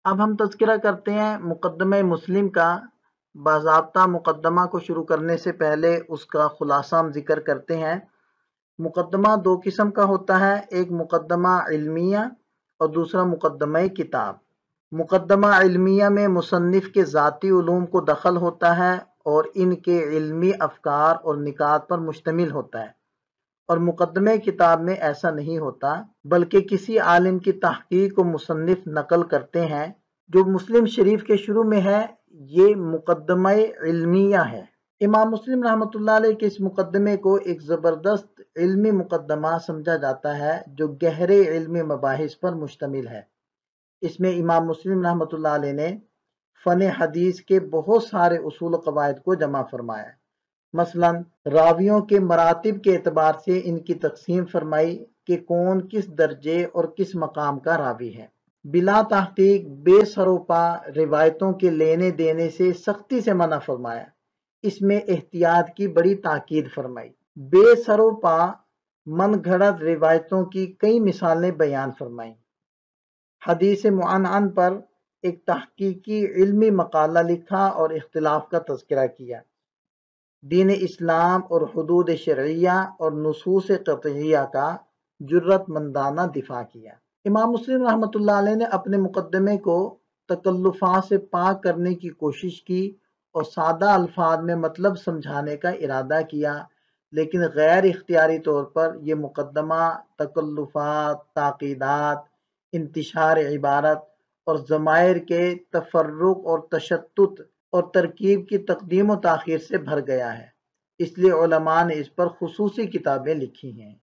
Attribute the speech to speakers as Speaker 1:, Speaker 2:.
Speaker 1: اب ہم تذکرہ کرتے ہیں مقدمہ مسلم کا۔ باضابطہ مقدمہ کو شروع کرنے سے پہلے اس کا خلاصہ ہم ذکر کرتے ہیں۔ مقدمہ دو قسم کا ہوتا ہے، ایک مقدمہ علمیہ اور دوسرا مقدمہ کتاب۔ مقدمہ علمیہ میں مصنف کے ذاتی علوم کو دخل ہوتا ہے اور ان کے علمی افکار اور نکات پر مشتمل ہوتا ہے، اور مقدمہ کتاب میں ایسا نہیں ہوتا، بلکہ کسی عالم کی تحقیق کو مصنف نقل کرتے ہیں۔ جو مسلم شریف کے شروع میں ہے یہ مقدمہ علمیہ ہے۔ امام مسلم رحمۃ اللہ علیہ کے اس مقدمے کو ایک زبردست علمی مقدمہ سمجھا جاتا ہے جو گہرے علمی مباحث پر مشتمل ہے۔ اس میں امام مسلم رحمۃ اللہ علیہ نے فن حدیث کے بہت سارے اصول و قواعد کو جمع فرمایا ہے۔ مثلا راویوں کے مراتب کے اعتبار سے ان کی تقسیم فرمائی کہ کون کس درجے اور کس مقام کا راوی ہے۔ بلا تحقیق بے سروپا روایتوں کے لینے دینے سے سختی سے منع فرمایا۔ اس میں احتیاط کی بڑی تاکید فرمائی۔ بے سروپا من گھڑت روایتوں کی کئی مثالیں بیان فرمائیں۔ حدیث معنعن پر ایک تحقیقی علمی مقالہ لکھا اور اختلاف کا تذکرہ کیا۔ دین اسلام اور حدود شرعیہ اور نصوص قطعیہ کا جرات مندانہ دفاع کیا۔ امام مسلم رحمۃ اللہ علیہ نے اپنے مقدمے کو تکلفات سے پاک کرنے کی کوشش کی اور سادہ الفاظ میں مطلب سمجھانے کا ارادہ کیا، لیکن غیر اختیاری طور پر یہ مقدمہ تکلفات، تاکیدات، انتشار عبارت اور ضمائر کے تفرق اور تشتت اور ترکیب کی تقدیم و تاخیر سے بھر گیا ہے، اس لیے علماء نے اس پر خصوصی کتابیں لکھی ہیں۔